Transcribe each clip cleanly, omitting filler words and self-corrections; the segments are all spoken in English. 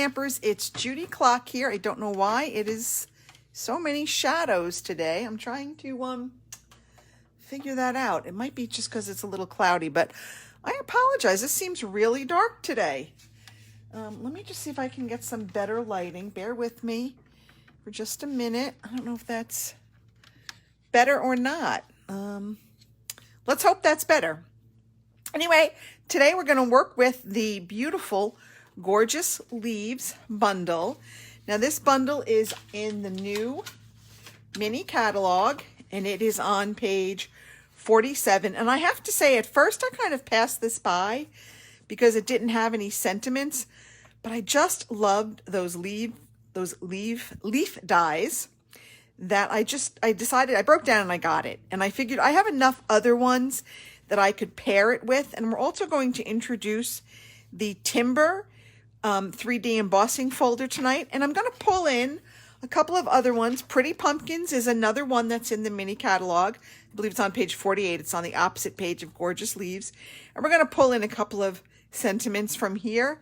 Stampers, it's Judy Klock here. I don't know why it is so many shadows today. I'm trying to figure that out. It might be just because it's a little cloudy, but I apologize. This seems really dark today. Let me just see if I can get some better lighting. Bear with me for just a minute. I don't know if that's better or not. Let's hope that's better. Anyway, today we're going to work with the beautiful Gorgeous Leaves bundle. Now this bundle is in the new mini catalog and it is on page 47. And I have to say, at first I kind of passed this by because it didn't have any sentiments, but I just loved those leaf dies that I decided, I broke down and I got it. And I figured I have enough other ones that I could pair it with. And we're also going to introduce the Timber 3D embossing folder tonight. And I'm going to pull in a couple of other ones. Pretty Pumpkins is another one that's in the mini catalog. I believe it's on page 48. It's on the opposite page of Gorgeous Leaves. And we're going to pull in a couple of sentiments from here.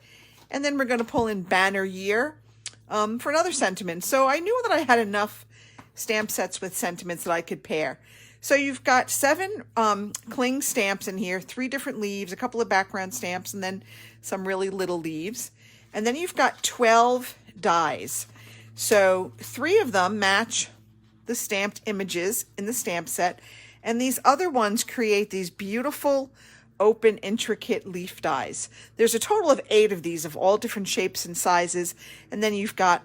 And then we're going to pull in Banner Year for another sentiment. So I knew that I had enough stamp sets with sentiments that I could pair. So you've got 7 cling stamps in here, 3 different leaves, a couple of background stamps, and then some really little leaves. And then you've got 12 dies. So 3 of them match the stamped images in the stamp set. And these other ones create these beautiful, open, intricate leaf dies. There's a total of 8 of these of all different shapes and sizes. And then you've got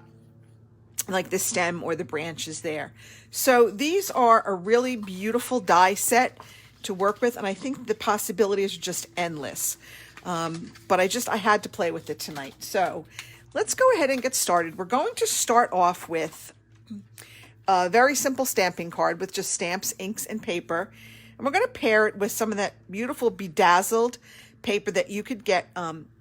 like the stem or the branches there. So these are a really beautiful die set to work with. And I think the possibilities are just endless. But I had to play with it tonight. So let's go ahead and get started. We're going to start off with a very simple stamping card with just stamps, inks, and paper. And we're going to pair it with some of that beautiful bedazzled paper that you could get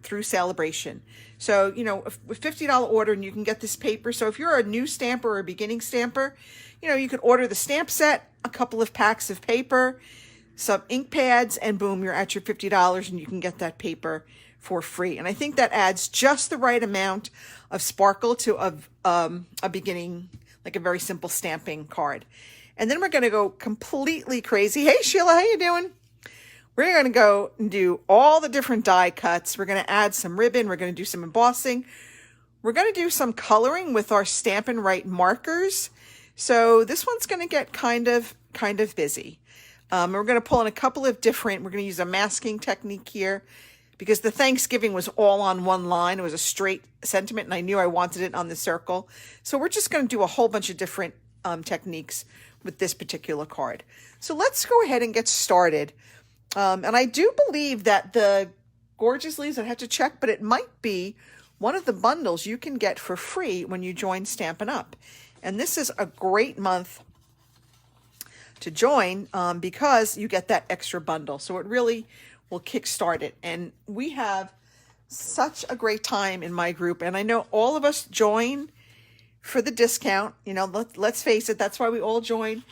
through Celebration. So, you know, with $50 order and you can get this paper. So if you're a new stamper or a beginning stamper, you know, you could order the stamp set, a couple of packs of paper, some ink pads, and boom, you're at your $50 and you can get that paper for free. And I think that adds just the right amount of sparkle to a beginning, like a very simple stamping card. And then we're going to go completely crazy. Hey, Sheila, how you doing? We're going to go and do all the different die cuts. We're going to add some ribbon. We're going to do some embossing. We're going to do some coloring with our Stampin' Right markers. So this one's going to get kind of busy. We're going to pull in a couple of different, we're going to use a masking technique here because the Thanksgiving was all on one line. It was a straight sentiment and I knew I wanted it on the circle. So we're just going to do a whole bunch of different techniques with this particular card. So let's go ahead and get started. And I do believe that the Gorgeous Leaves, I have to check, but it might be one of the bundles you can get for free when you join Stampin' Up. And this is a great month to join because you get that extra bundle. So it really will kickstart it. And we have such a great time in my group. And I know all of us join for the discount. You know, let's face it, that's why we all join.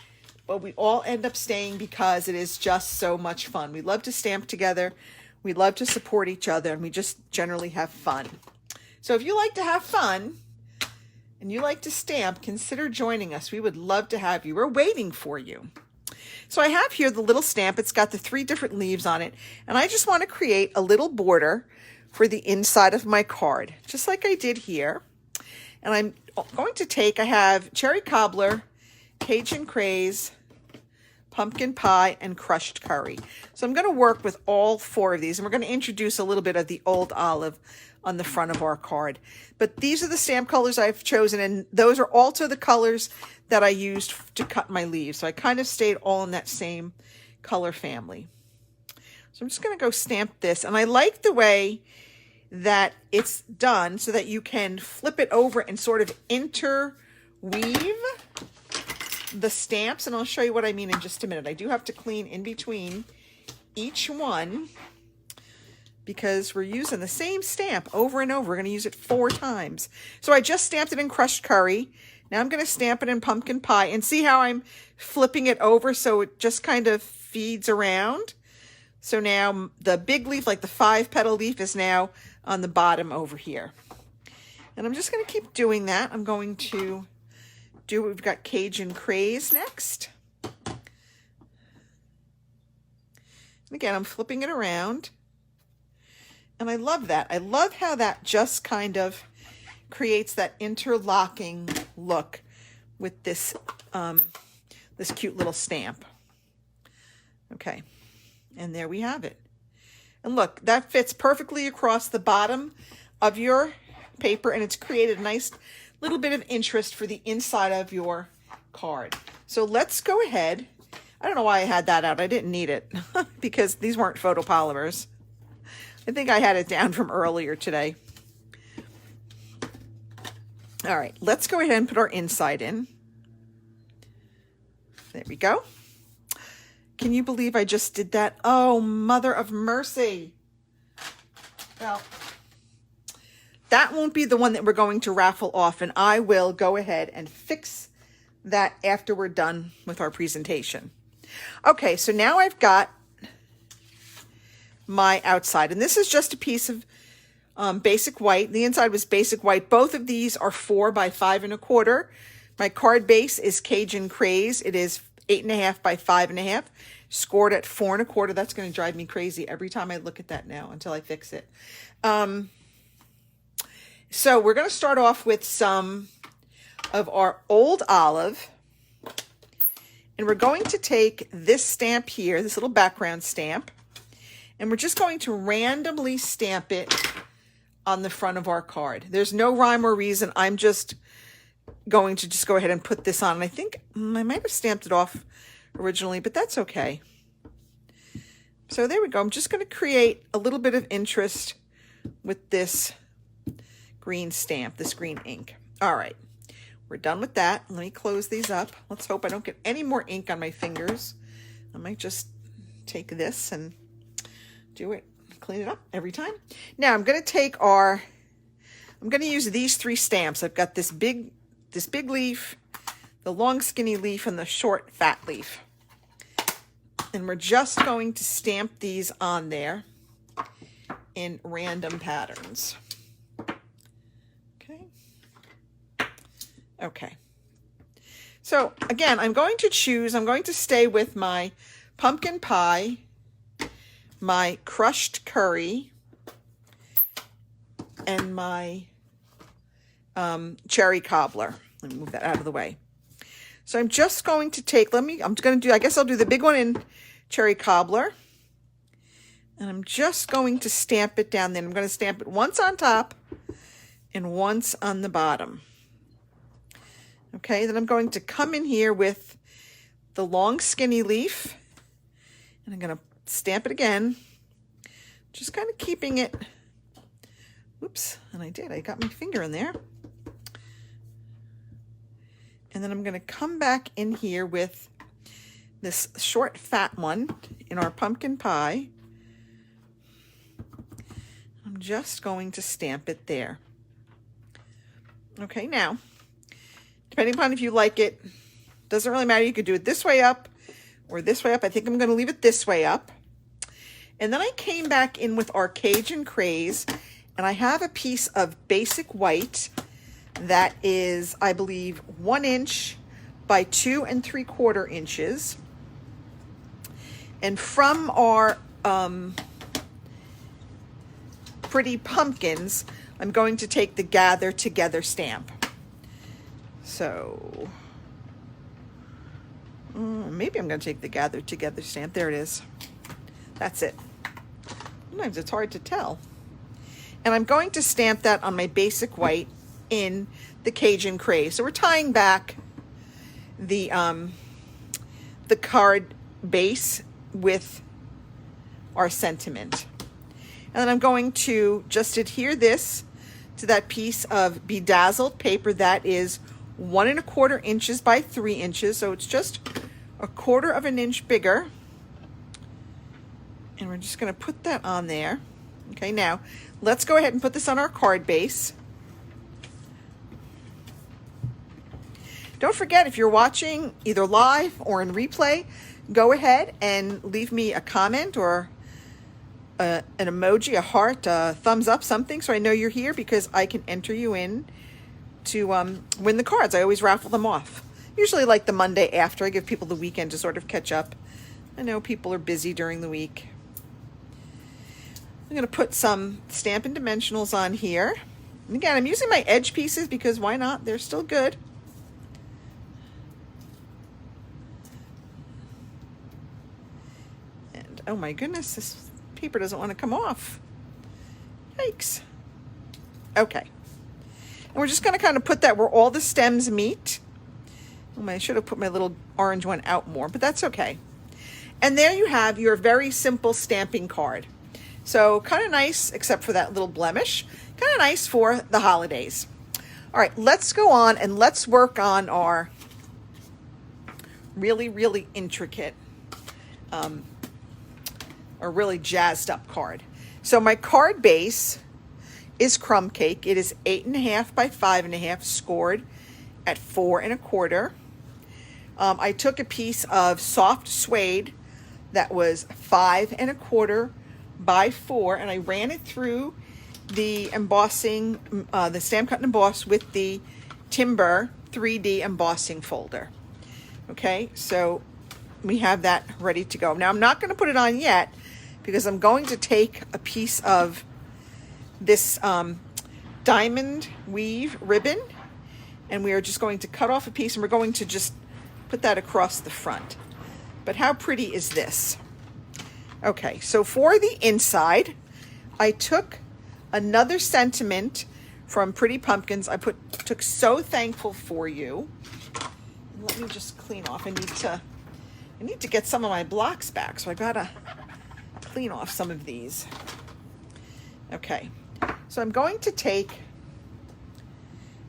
But we all end up staying because it is just so much fun. We love to stamp together. We love to support each other. And we just generally have fun. So if you like to have fun and you like to stamp, consider joining us. We would love to have you. We're waiting for you. So I have here the little stamp. It's got the 3 different leaves on it. And I just want to create a little border for the inside of my card, just like I did here. And I'm going to take, I have Cherry Cobbler, Cajun Craze, Pumpkin Pie, and Crushed Curry. So I'm going to work with all 4 of these. And we're going to introduce a little bit of the Old Olive on the front of our card. But these are the stamp colors I've chosen. And those are also the colors that I used to cut my leaves. So I kind of stayed all in that same color family. So I'm just going to go stamp this. And I like the way that it's done so that you can flip it over and sort of interweave the stamps. And I'll show you what I mean in just a minute. I do have to clean in between each one because we're using the same stamp over and over. We're going to use it 4 times. So I just stamped it in Crushed Curry. Now I'm going to stamp it in Pumpkin Pie and see how I'm flipping it over so it just kind of feeds around. So now the big leaf, like the 5-petal leaf, is now on the bottom over here. And I'm just going to keep doing that. I'm going to do, we've got Cajun Craze next. And again, I'm flipping it around. And I love that. I love how that just kind of creates that interlocking look with this, this cute little stamp. Okay, and there we have it. And look, that fits perfectly across the bottom of your paper, and it's created a nice little bit of interest for the inside of your card. So let's go ahead. I don't know why I had that out. I didn't need it because these weren't photopolymers. I think I had it down from earlier today. All right, let's go ahead and put our inside in. There we go. Can you believe I just did that? Oh, mother of mercy. Well, that won't be the one that we're going to raffle off, and I will go ahead and fix that after we're done with our presentation. Okay, so now I've got my outside, and this is just a piece of basic white. The inside was basic white. Both of these are 4 by 5 1/4. My card base is Cajun Craze. It is 8.5 by 5.5, scored at 4 1/4. That's going to drive me crazy every time I look at that now until I fix it. So we're going to start off with some of our old olive, and we're going to take this stamp here, this little background stamp, and we're just going to randomly stamp it on the front of our card. There's no rhyme or reason. I'm just going to just go ahead and put this on. And I think I might have stamped it off originally, but that's okay. So there we go. I'm just going to create a little bit of interest with this green stamp, this green ink. All right, we're done with that. Let me close these up. Let's hope I don't get any more ink on my fingers. I might just take this and do it, clean it up every time. Now I'm going to take I'm going to use these 3 stamps. I've got this big leaf, the long skinny leaf, and the short fat leaf. And we're just going to stamp these on there in random patterns. Okay. So again, I'm going to stay with my pumpkin pie, my crushed curry, and my cherry cobbler. Let me move that out of the way. So I'm just going to take, I guess I'll do the big one in cherry cobbler. And I'm just going to stamp it down there. I'm going to stamp it once on top and once on the bottom. Okay, then I'm going to come in here with the long skinny leaf, and I'm going to stamp it again, just kind of keeping it, oops, and I got my finger in there. And then I'm going to come back in here with this short fat one in our pumpkin pie. I'm just going to stamp it there. Okay, now, depending upon if you like it, doesn't really matter. You could do it this way up or this way up. I think I'm going to leave it this way up. And then I came back in with our Cajun Craze, and I have a piece of basic white that is, I believe, 1 inch by 2 3/4 inches. And from our pretty pumpkins, I'm going to take the Gather Together stamp. So maybe I'm going to take the Gather Together stamp. There it is. That's it. Sometimes it's hard to tell. And I'm going to stamp that on my basic white in the Cajun Craze. So we're tying back the card base with our sentiment. And then I'm going to just adhere this to that piece of bedazzled paper that is 1 1/4 inches by 3 inches. So it's just 1/4 of an inch bigger. And we're just going to put that on there. Okay, now let's go ahead and put this on our card base. Don't forget, if you're watching either live or in replay, go ahead and leave me a comment or an emoji, a heart, a thumbs up, something, so I know you're here, because I can enter you in to win the cards. I always raffle them off. Usually like the Monday after. I give people the weekend to sort of catch up. I know people are busy during the week. I'm going to put some Stampin' Dimensionals on here. And again, I'm using my edge pieces because why not? They're still good. And oh my goodness, this paper doesn't want to come off. Yikes. Okay. And we're just going to kind of put that where all the stems meet. Oh, I should have put my little orange one out more, but that's okay. And there you have your very simple stamping card. So kind of nice, except for that little blemish. Kind of nice for the holidays. All right, let's go on and let's work on our really, really intricate or really jazzed up card. So my card base is crumb cake. It is 8.5 by 5.5, scored at 4 1/4. I took a piece of soft suede that was 5 1/4 by 4, and I ran it through the embossing, the Stamp Cut and Emboss with the Timber 3D embossing folder. Okay, so we have that ready to go. Now I'm not going to put it on yet because I'm going to take a piece of this diamond weave ribbon, and we are just going to cut off a piece, and we're going to just put that across the front. But how pretty is this? Okay, so for the inside, I took another sentiment from Pretty Pumpkins. I took So Thankful for You. Let me just clean off. I need to get some of my blocks back, so I gotta clean off some of these. Okay, so I'm going to take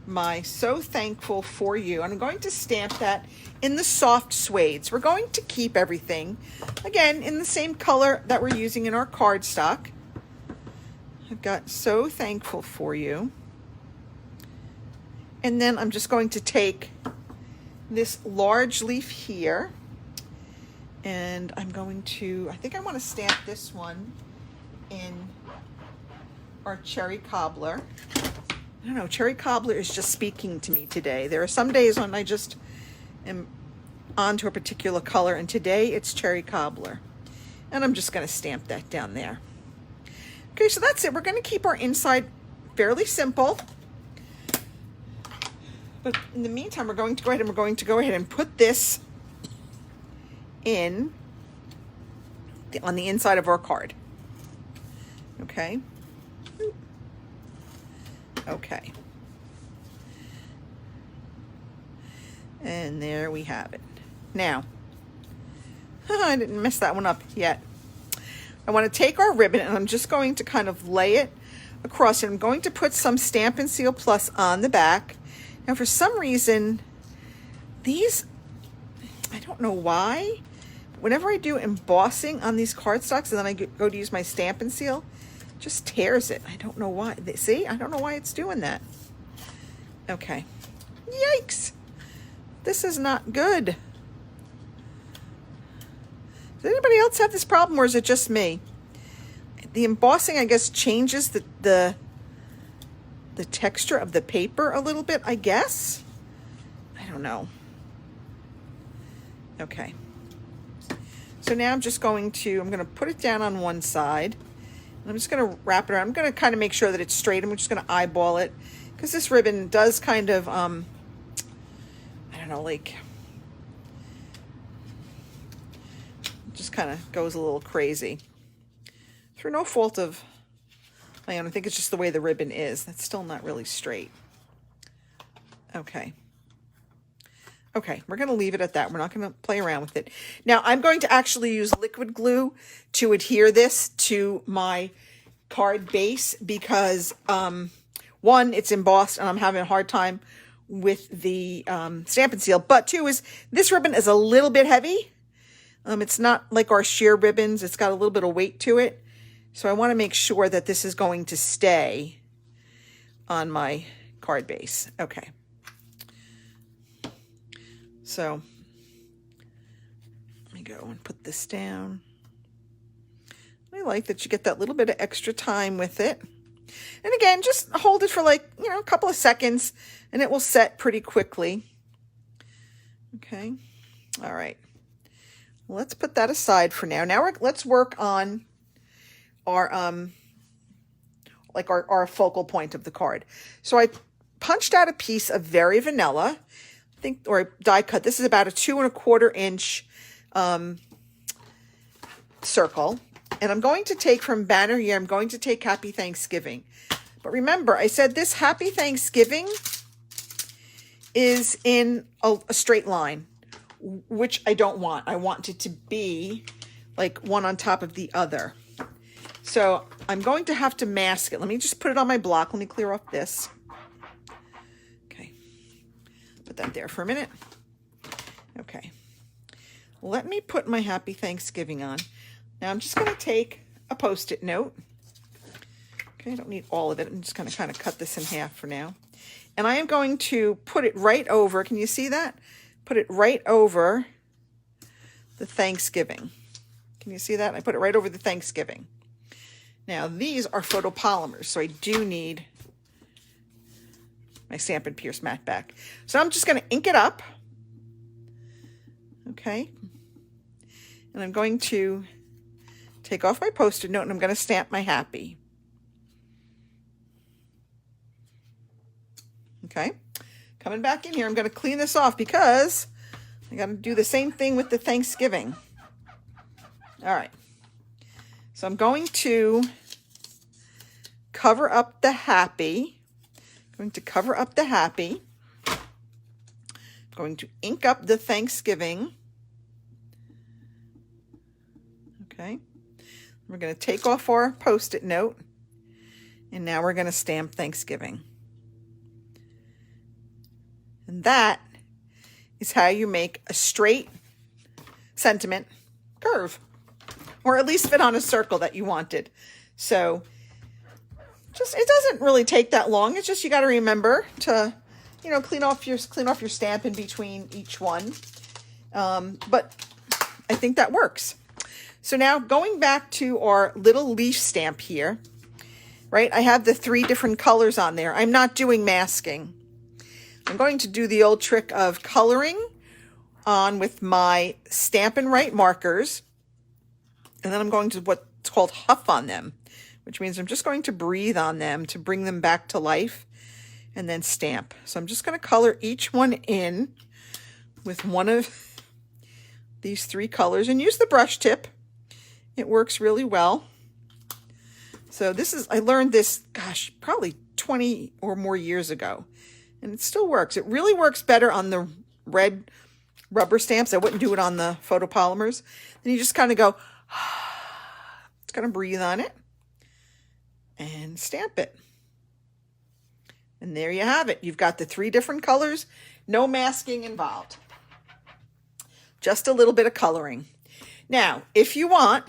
my So Thankful for You, and I'm going to stamp that in the soft suede. We're going to keep everything, again, in the same color that we're using in our cardstock. I've got So Thankful for You. And then I'm just going to take this large leaf here, and I'm going to, I think I want to stamp this one in our Cherry Cobbler. I don't know, Cherry Cobbler is just speaking to me today. There are some days when I just am onto a particular color, and today it's Cherry Cobbler. And I'm just going to stamp that down there. Okay, so that's it. We're going to keep our inside fairly simple. But in the meantime, we're going to go ahead and put this in on the inside of our card. Okay. Okay. And there we have it. Now, I didn't mess that one up yet. I want to take our ribbon, and I'm just going to kind of lay it across it. I'm going to put some Stampin' Seal Plus on the back. Now, for some reason, these, I don't know why, whenever I do embossing on these cardstocks and then I go to use my Stampin' Seal, it just tears it. I don't know why. See, I don't know why it's doing that. Okay. Yikes. This is not good. Does anybody else have this problem, or is it just me? The embossing, I guess, changes the texture of the paper a little bit, I guess. I don't know. Okay. So now I'm going to put it down on one side. And I'm just going to wrap it around. I'm going to kind of make sure that it's straight. I'm just going to eyeball it, because this ribbon does kind of, I don't know, like, just kind of goes a little crazy. Through no fault of my own. I think it's just the way the ribbon is. That's still not really straight. Okay. Okay, we're going to leave it at that. We're not going to play around with it. Now, I'm going to actually use liquid glue to adhere this to my card base because, one, it's embossed and I'm having a hard time with the Stampin' Seal. But two is this ribbon is a little bit heavy. It's not like our sheer ribbons. It's got a little bit of weight to it. So I want to make sure that this is going to stay on my card base. Okay. So let me go and put this down. I like that you get that little bit of extra time with it. And again, just hold it for like, a couple of seconds and it will set pretty quickly. Okay. All right. Let's put that aside for now. Now let's work on our our focal point of the card. So I punched out a piece of Very Vanilla, or die cut. This is about a 2 1/4 inch circle. And I'm going to take from Banner Year, I'm going to take Happy Thanksgiving. But remember, I said this Happy Thanksgiving is in a straight line, which I don't want. I want it to be like one on top of the other. So I'm going to have to mask it. Let me just put it on my block. Let me clear off this. Okay. Put that there for a minute. Okay. Let me put my Happy Thanksgiving on. Now I'm just going to take a Post-it note. Okay, I don't need all of it. I'm just going to kind of cut this in half for now. And I am going to put it right over, can you see that? Put it right over the Thanksgiving. Can you see that? I put it right over the Thanksgiving. Now these are photopolymers, so I do need my Stampin' Pierce matte back. So I'm just going to ink it up. Okay. And I'm going to take off my Post-it note and I'm going to stamp my Happy. Okay. Coming back in here, I'm going to clean this off because I got to do the same thing with the Thanksgiving. All right. So I'm going to cover up the Happy. I'm going to cover up the Happy. I'm going to ink up the Thanksgiving. Okay. We're going to take off our Post-it note. And now we're going to stamp Thanksgiving. And that is how you make a straight sentiment curve, or at least fit on a circle that you wanted. So it doesn't really take that long. It's just you got to remember to, clean off your stamp in between each one. But I think that works. So now going back to our little leaf stamp here, right? I have the 3 different colors on there. I'm not doing masking. I'm going to do the old trick of coloring on with my Stampin' Write markers. And then I'm going to what's called huff on them, which means I'm just going to breathe on them to bring them back to life and then stamp. So I'm just going to color each one in with one of these 3 colors and use the brush tip. It works really well. So I learned this, gosh, probably 20 or more years ago. And it still works. It really works better on the red rubber stamps. I wouldn't do it on the photopolymers. Then you just kind of go, just kind of breathe on it and stamp it. And there you have it. You've got the 3 different colors, no masking involved. Just a little bit of coloring. Now, if you want,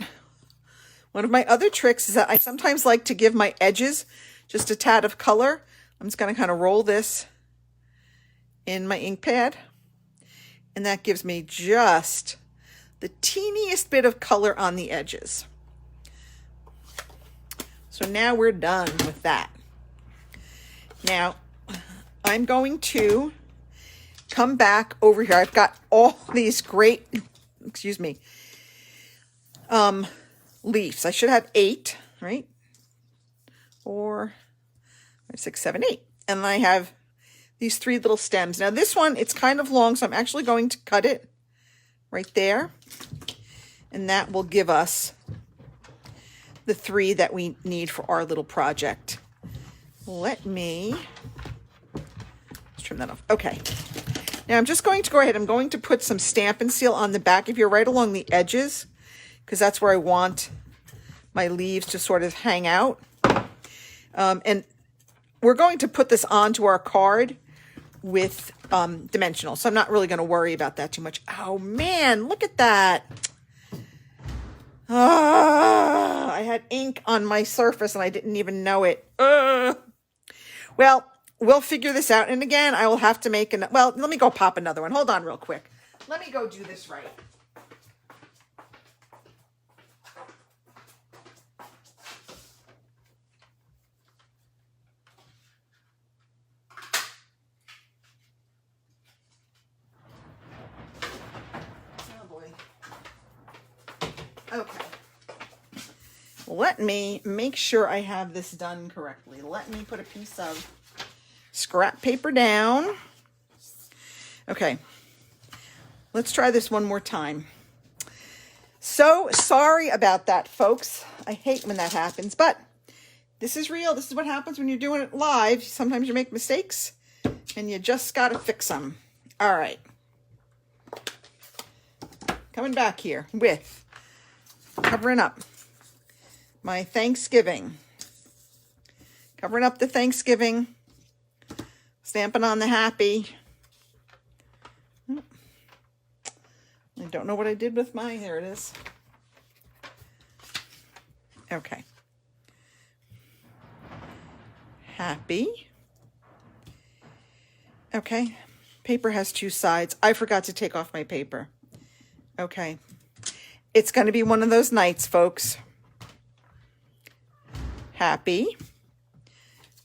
one of my other tricks is that I sometimes like to give my edges just a tad of color. I'm just going to kind of roll this in my ink pad, and that gives me just the teeniest bit of color on the edges. So now we're done with that. Now I'm going to come back over here. I've got all these great, leaves. I should have 8, right? 4, 5, 6, 7, 8. And I have these 3 little stems. Now this one, it's kind of long, so I'm actually going to cut it right there. And that will give us the 3 that we need for our little project. Let's trim that off. Okay. Now I'm just going to go ahead. I'm going to put some Stampin' Seal on the back of here, right along the edges, because that's where I want my leaves to sort of hang out. And we're going to put this onto our card with dimensional, so I'm not really going to worry about that too much. Oh man, look at that. I had ink on my surface and I didn't even know it. Well, we'll figure this out. And again, I will have to make let me go pop another one. Hold on real quick. Let me go do this right. Okay. Let me make sure I have this done correctly. Let me put a piece of scrap paper down. Okay. Let's try this one more time. So sorry about that, folks. I hate when that happens, but this is real. This is what happens when you're doing it live. Sometimes you make mistakes and you just got to fix them. All right. Coming back here with covering up my Thanksgiving. Covering up the Thanksgiving. Stamping on the happy. I don't know what I did with my, there it is. Okay. Happy. Okay. Paper has two sides. I forgot to take off my paper. Okay. It's going to be one of those nights, folks. Happy.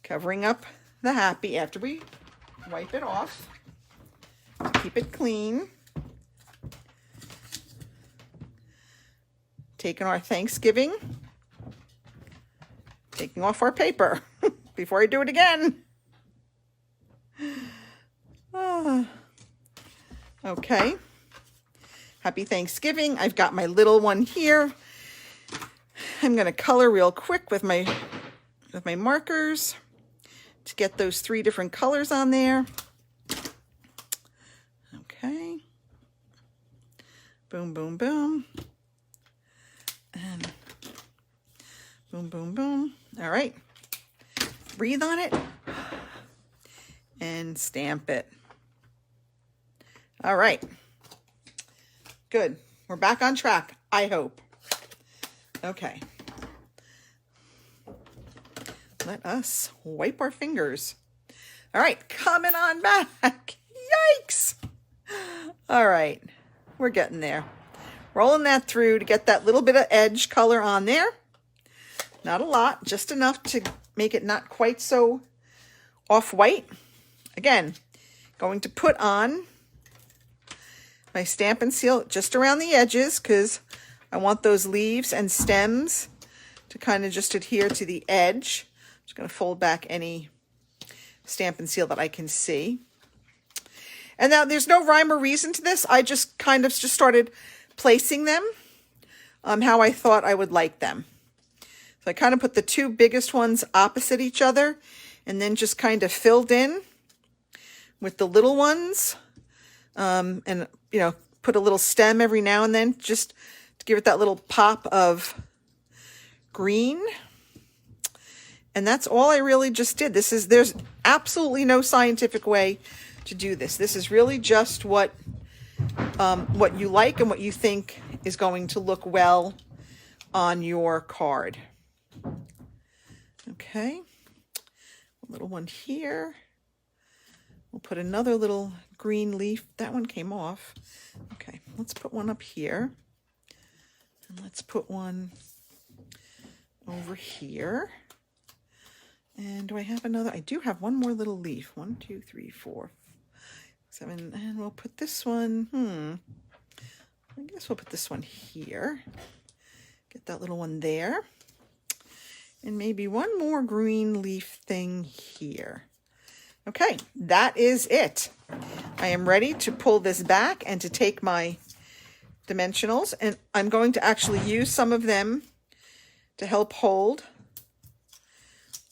Covering up the happy after we wipe it off. Keep it clean. Taking our Thanksgiving. Taking off our paper before I do it again. Okay. Happy Thanksgiving. I've got my little one here. I'm going to color real quick with my markers to get those 3 different colors on there. Okay. Boom, boom, boom. And boom, boom, boom. All right. Breathe on it and stamp it. All right. Good. We're back on track, I hope. Okay. Let us wipe our fingers. All right, coming on back. Yikes. All right, we're getting there. Rolling that through to get that little bit of edge color on there. Not a lot, just enough to make it not quite so off-white. Again, going to put on my Stampin' Seal just around the edges because I want those leaves and stems to kind of just adhere to the edge. I'm just going to fold back any Stampin' Seal that I can see. And now there's no rhyme or reason to this. I just kind of just started placing them how I thought I would like them. So I kind of put the 2 biggest ones opposite each other and then just kind of filled in with the little ones. And, you know, put a little stem every now and then just to give it that little pop of green. And that's all I really just did. There's absolutely no scientific way to do this. This is really just what you like and what you think is going to look well on your card. Okay, a little one here. We'll put another little green leaf. That one came off. Okay, let's put one up here. And let's put one over here. And do I have another? I do have one more little leaf. 1, 2, 3, 4, 7. And we'll put this one. I guess we'll put this one here. Get that little one there. And maybe one more green leaf thing here. Okay, that is it. I am ready to pull this back and to take my dimensionals. And I'm going to actually use some of them to help hold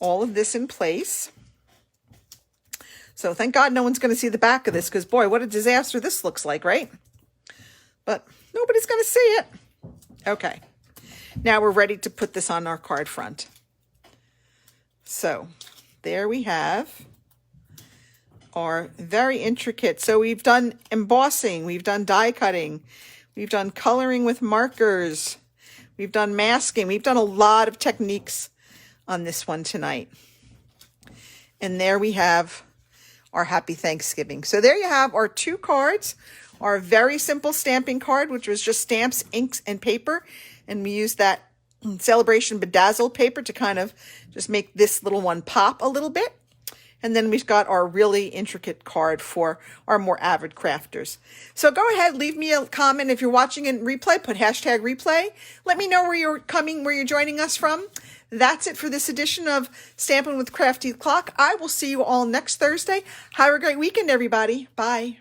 all of this in place. So thank God no one's going to see the back of this because, boy, what a disaster this looks like, right? But nobody's going to see it. Okay, now we're ready to put this on our card front. So there we have our very intricate. So we've done embossing, we've done die cutting, we've done coloring with markers, we've done masking, we've done a lot of techniques on this one tonight. And there we have our Happy Thanksgiving. So there you have our 2 cards, our very simple stamping card, which was just stamps, inks, and paper. And we used that Celebration Bedazzled paper to kind of just make this little one pop a little bit. And then we've got our really intricate card for our more avid crafters. So go ahead, leave me a comment. If you're watching in replay, put hashtag replay. Let me know where you're joining us from. That's it for this edition of Stampin' with Crafty Klock. I will see you all next Thursday. Have a great weekend, everybody. Bye.